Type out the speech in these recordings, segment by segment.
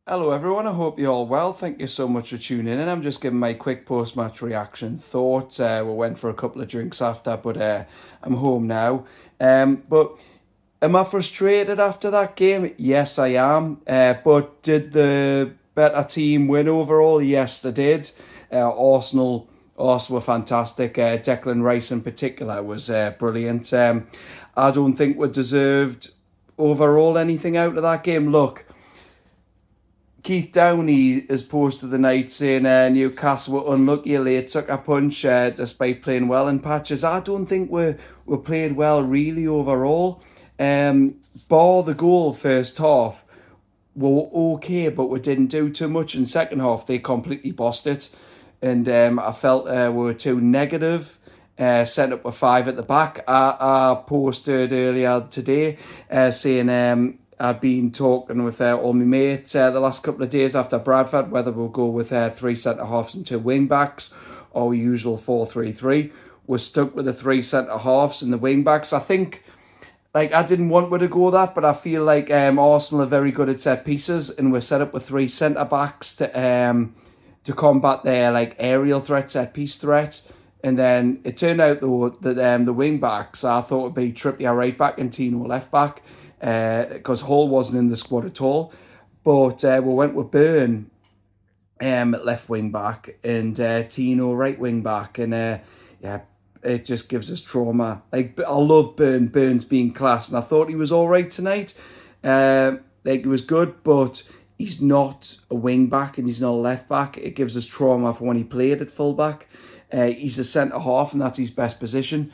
Hello everyone, I hope you're all well. Thank you so much for tuning in. I'm just giving my quick post-match reaction thoughts. We went for a couple of drinks after, but I'm home now. But am I frustrated after that game? Yes, I am. But did the better team win overall? Yes, they did. Arsenal were fantastic. Declan Rice in particular was brilliant. I don't think we deserved overall anything out of that game. Look, Keith Downey has posted the night saying Newcastle were unlucky late, took a punch despite playing well in patches. I don't think we played well really overall. Bar the goal first half, we were okay, but we didn't do too much. In second half, they completely bossed it. And I felt we were too negative. Sent up a 5 at the back. I posted earlier today saying I'd been talking with all my mates the last couple of days after Bradford whether we'll go with 3 centre-halves and 2 wing-backs or our usual 4-3-3. We're stuck with the 3 centre-halves and the wing-backs. I think, I didn't want to go that, but I feel like Arsenal are very good at set pieces, and we're set up with 3 centre-backs to combat their aerial threat, set piece threat. And then it turned out though that the wing backs, I thought would be Trippier right back and Tino left back, because Hall wasn't in the squad at all. But we went with Burn left wing back and Tino right wing back, and it just gives us trauma. I love Burn. Burn's being class, and I thought he was all right tonight. He was good, but he's not a wing back and he's not a left back. It gives us trauma for when he played at full back. He's a centre half, and that's his best position.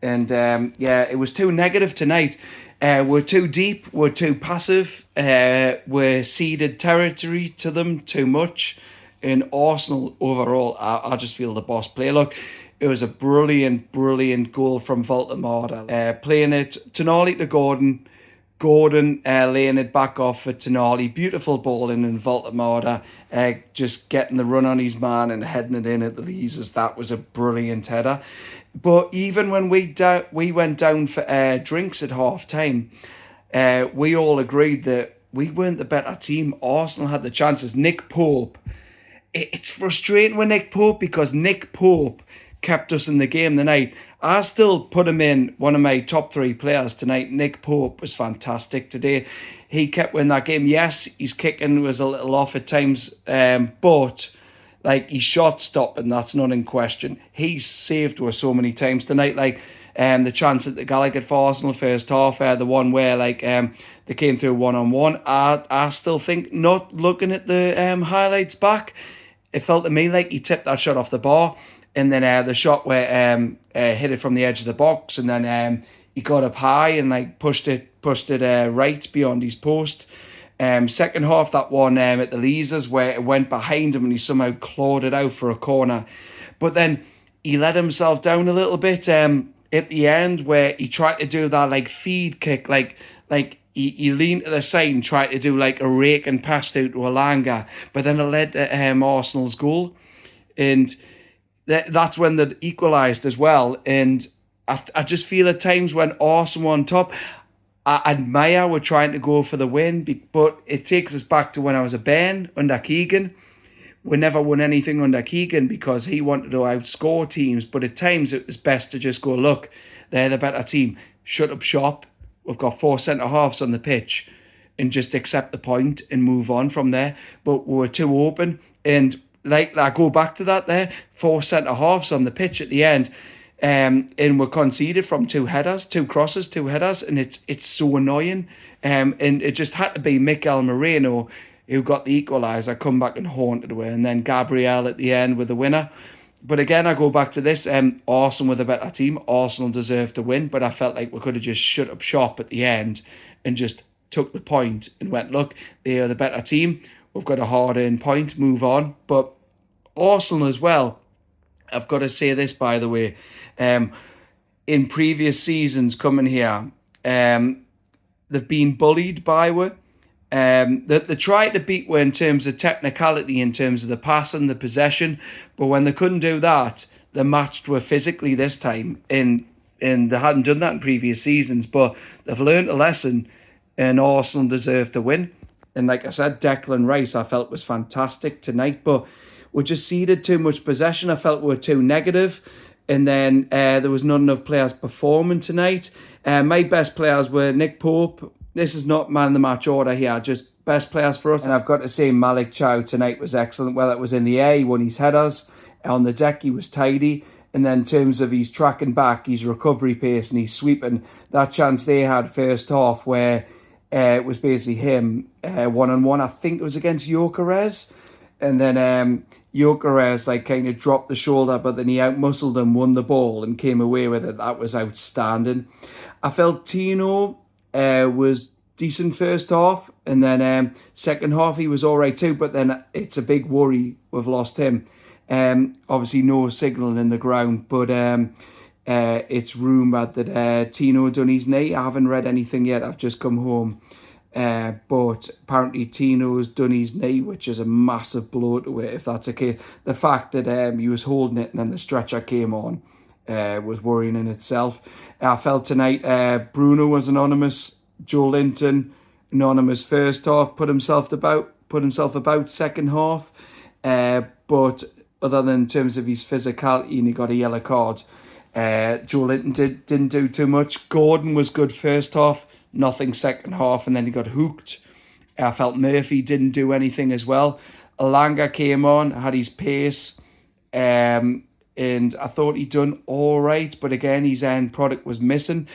And it was too negative tonight. We're too deep. We're too passive. We're ceded territory to them too much. In Arsenal overall, I just feel the boss play. Look, it was a brilliant, brilliant goal from Voldemort. Playing it, Tonali to Gordon. Gordon laying it back off for Tonali. Beautiful ball in, and Voldemort just getting the run on his man and heading it in at the leasers. That was a brilliant header. But even when we went down for drinks at half time, we all agreed that we weren't the better team. Arsenal had the chances. Nick Pope. It's frustrating with Nick Pope because Nick Pope kept us in the game tonight. I still put him in one of my top 3 players tonight. Nick Pope was fantastic today. He kept winning that game. Yes, his kicking was a little off at times, but his shot stopping, that's not in question. He saved us so many times tonight. The chance at the Gallagher for Arsenal first half, the one where they came through one-on-one. I still think, not looking at the highlights back, it felt to me like he tipped that shot off the bar. And then the shot where hit it from the edge of the box, and then he got up high and pushed it right beyond his post. Second half, that one at the Leasers where it went behind him and he somehow clawed it out for a corner. But then he let himself down a little bit at the end where he tried to do that feed kick, he leaned to the side and tried to do a rake and passed out to Alanga, but then it led to Arsenal's goal. And that's when they equalised as well. And I just feel at times when Arsenal were on top, I admire we're trying to go for the win, but it takes us back to when I was a Ben under Keegan. We never won anything under Keegan because he wanted to outscore teams, but at times it was best to just go, look, they're the better team. Shut up shop. We've got 4 centre-halves on the pitch, and just accept the point and move on from there. But we were too open, and I go back to that there, 4 centre-halves on the pitch at the end, and we're conceded from 2 headers, 2 crosses, 2 headers, and it's so annoying. And it just had to be Mikel Moreno who got the equaliser, come back and haunted away, and then Gabriel at the end with the winner. But again, I go back to this, Arsenal were the better team. Arsenal deserved to win, but I felt like we could have just shut up shop at the end and just took the point and went, look, they are the better team. We've got a hard-earned point, move on. But Arsenal as well, I've got to say this, by the way, in previous seasons coming here, they've been bullied by we. They tried to beat we in terms of technicality, in terms of the passing, the possession, but when they couldn't do that, they matched we physically this time. And they hadn't done that in previous seasons, but they've learned a lesson, and Arsenal deserve to win. And like I said, Declan Rice I felt was fantastic tonight, but we just ceded too much possession. I felt we were too negative. And then there was not enough players performing tonight. My best players were Nick Pope. This is not man of the match order here, just best players for us. And I've got to say Malik Chow tonight was excellent. Whether it was in the air, he won his headers. On the deck, he was tidy. And then in terms of his tracking back, his recovery pace and his sweeping, that chance they had first half where it was basically him one-on-one. I think it was against Gyökeres. And then Gyökeres like kind of dropped the shoulder, but then he outmuscled him, won the ball and came away with it. That was outstanding. I felt Tino was decent first half, and then second half he was all right too, but then it's a big worry we've lost him. Obviously no signalling in the ground, but it's rumoured that Tino done his knee. I haven't read anything yet, I've just come home. But apparently Tino's done his knee, which is a massive blow to it if that's okay. The fact that he was holding it and then the stretcher came on was worrying in itself. I felt tonight Bruno was anonymous, Joe Linton anonymous first half, put himself about second half, but other than in terms of his physicality, and he got a yellow card. Joe Linton didn't do too much. Gordon was good first half, nothing second half, and then he got hooked. I felt Murphy didn't do anything as well. Alanga came on, had his pace, and I thought he'd done all right, but again, his end product was missing.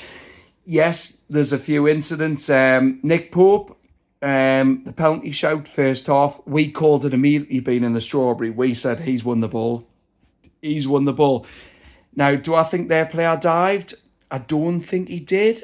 Yes, there's a few incidents. Nick Pope, the penalty shout first half, we called it immediately being in the strawberry. We said he's won the ball. He's won the ball. Now, do I think their player dived? I don't think he did.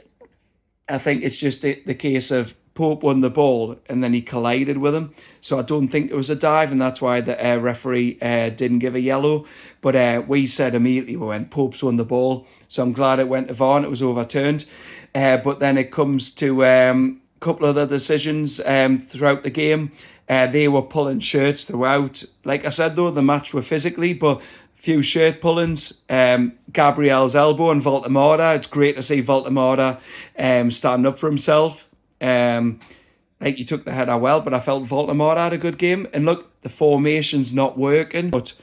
I think it's just the case of Pope won the ball and then he collided with him. So I don't think it was a dive, and that's why the referee didn't give a yellow. But we said immediately when Pope's won the ball. So I'm glad it went to VAR and it was overturned. But then it comes to a couple of other decisions throughout the game. They were pulling shirts throughout. Like I said, though, the match were physically, but few shirt pullings. Gabriel's elbow and Voltemada. It's great to see Voltemada standing up for himself. Like he took the header well, but I felt Voltemada had a good game. And look, the formation's not working, but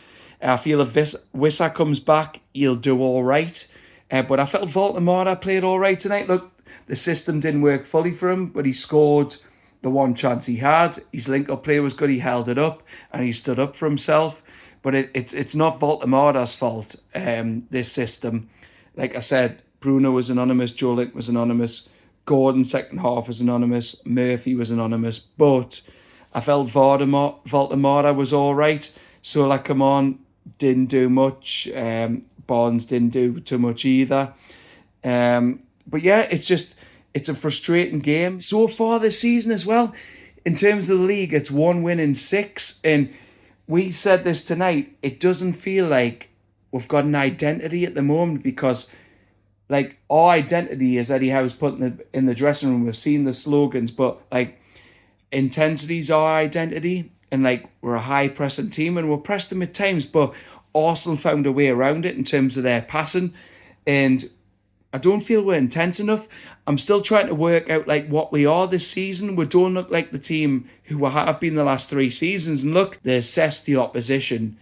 I feel if Wissa comes back, he'll do all right. But I felt Voltemada played all right tonight. Look, the system didn't work fully for him, but he scored the one chance he had. His link-up play was good. He held it up and he stood up for himself. But it's not Voltemada's fault, this system. Like I said, Bruno was anonymous, Joe Link was anonymous, Gordon second half was anonymous, Murphy was anonymous, but I felt Voltemada was all right. Sola come on, didn't do much. Barnes didn't do too much either. But yeah, it's a frustrating game. So far this season as well, in terms of the league, it's 1 win in 6, and we said this tonight, it doesn't feel like we've got an identity at the moment, because like our identity is Eddie Howe's putting in the dressing room. We've seen the slogans, but like intensity's our identity, and like we're a high pressing team and we're pressed them at times, but Arsenal found a way around it in terms of their passing, and I don't feel we're intense enough. I'm still trying to work out like what we are this season. We don't look like the team who we have been the last 3 seasons. And look, they assess the opposition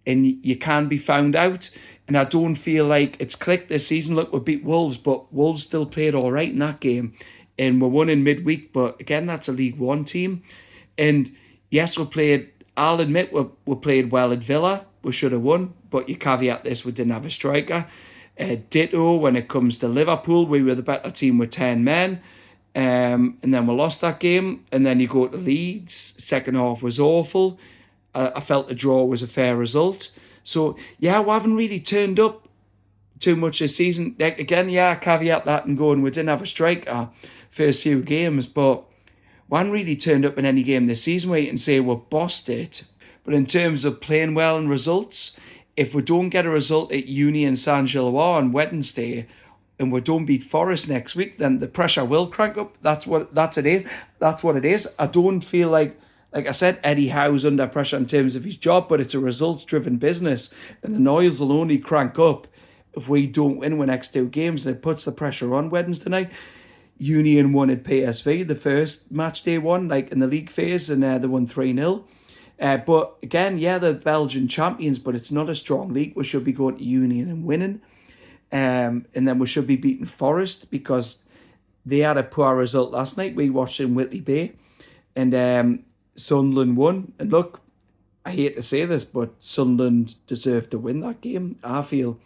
and you can be found out. And I don't feel like it's clicked this season. Look, we beat Wolves, but Wolves still played all right in that game. And we won in midweek, but again, that's a League One team. And yes, I'll admit we played well at Villa. We should have won, but you caveat this, we didn't have a striker. Ditto when it comes to Liverpool, we were the better team with 10 men, and then we lost that game. And then you go to Leeds, second half was awful. I felt the draw was a fair result. So yeah, we haven't really turned up too much this season. Like, again, yeah, caveat that and going, we didn't have a striker first few games, but we haven't really turned up in any game this season where you can say we've bossed it. But in terms of playing well and results, if we don't get a result at Union Saint-Gilloise on Wednesday and we don't beat Forest next week, then the pressure will crank up. That's what it is. I don't feel like I said, Eddie Howe's under pressure in terms of his job, but it's a results-driven business, and the noise will only crank up if we don't win the next 2 games, and it puts the pressure on Wednesday night. Union won at PSV, the first match day one, like in the league phase, and they won 3-0. But again, yeah, they're Belgian champions, but it's not a strong league. We should be going to Union and winning. And then we should be beating Forest because they had a poor result last night. We watched in Whitley Bay, and Sunderland won. And look, I hate to say this, but Sunderland deserved to win that game, I feel.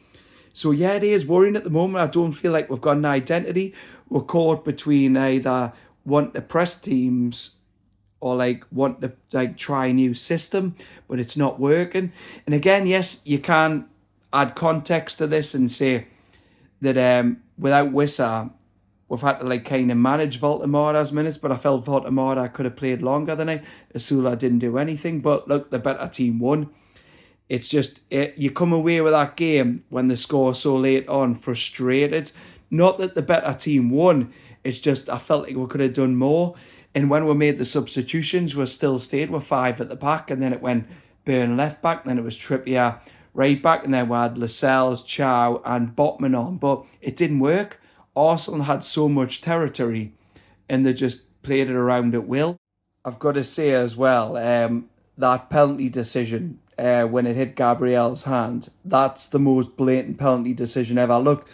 So yeah, it is worrying at the moment. I don't feel like we've got an identity. We're caught between either wanting to press teams or like want to like try a new system, but it's not working. And again, yes, you can add context to this and say that without Wissa, we've had to like kind of manage Voltemada's minutes, but I felt Voltemada could have played longer than I. Asula didn't do anything, but look, the better team won. It's just, you come away with that game when the score so late on, frustrated. Not that the better team won, it's just I felt like we could have done more. And when we made the substitutions, we still stayed with 5 at the back, and then it went Byrne left back, then it was Trippier right back, and then we had Lascelles, Chow and Botman on. But it didn't work. Arsenal had so much territory, and they just played it around at will. I've got to say as well, that penalty decision, when it hit Gabriel's hand, that's the most blatant penalty decision ever. Look,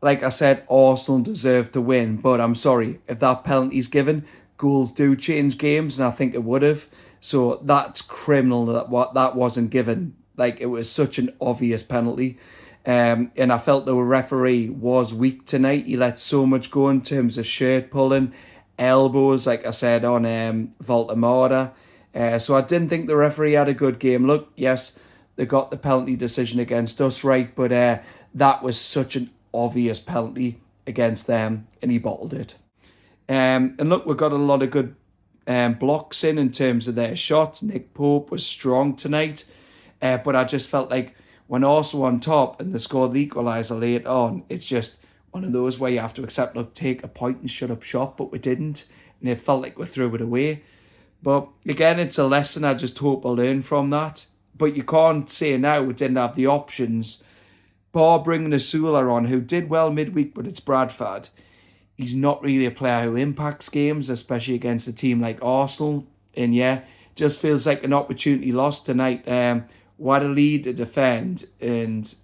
like I said, Arsenal deserved to win, but I'm sorry, if that penalty's given, goals do change games, and I think it would have. So that's criminal that that wasn't given. Like, it was such an obvious penalty. And I felt the referee was weak tonight. He let so much go in terms of shirt pulling, elbows, like I said, on Voltemada. So I didn't think the referee had a good game. Look, yes, they got the penalty decision against us right, but that was such an obvious penalty against them, and he bottled it. And look, we've got a lot of good blocks in terms of their shots. Nick Pope was strong tonight, but I just felt like when Arsenal on top and they scored the equaliser late on, it's just one of those where you have to accept, look, take a point and shut up shop, but we didn't, and it felt like we threw it away. But again, it's a lesson. I just hope I learn from that. But you can't say now we didn't have the options. Bar bringing Asula on, who did well midweek, but it's Bradford. He's not really a player who impacts games, especially against a team like Arsenal. And yeah, just feels like an opportunity lost tonight. We had a lead to defend, and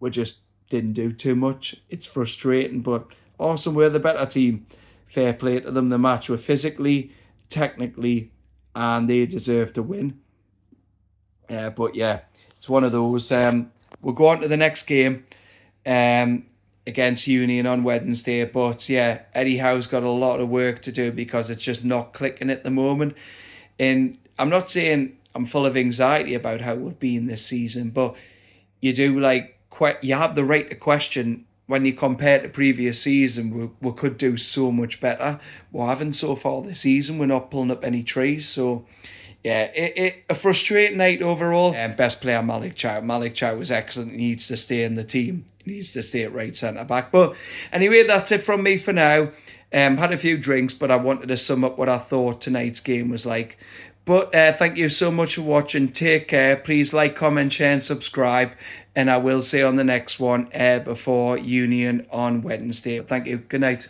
we just didn't do too much. It's frustrating, but Arsenal were the better team. Fair play to them. The match were physically, technically, and they deserve to win. But yeah, it's one of those. We'll go on to the next game against Union on Wednesday. But yeah, Eddie Howe's got a lot of work to do because it's just not clicking at the moment. And I'm not saying I'm full of anxiety about how we've been this season, but you do you have the right to question when you compare to previous season. We could do so much better. We haven't so far this season. We're not pulling up any trees. So yeah, a frustrating night overall. Best player, Malik Chow. Malik Chow was excellent. He needs to stay in the team. He needs to stay at right centre-back. But anyway, that's it from me for now. Had a few drinks, but I wanted to sum up what I thought tonight's game was like. But thank you so much for watching. Take care. Please like, comment, share and subscribe. And I will see you on the next one before Union on Wednesday. Thank you. Good night.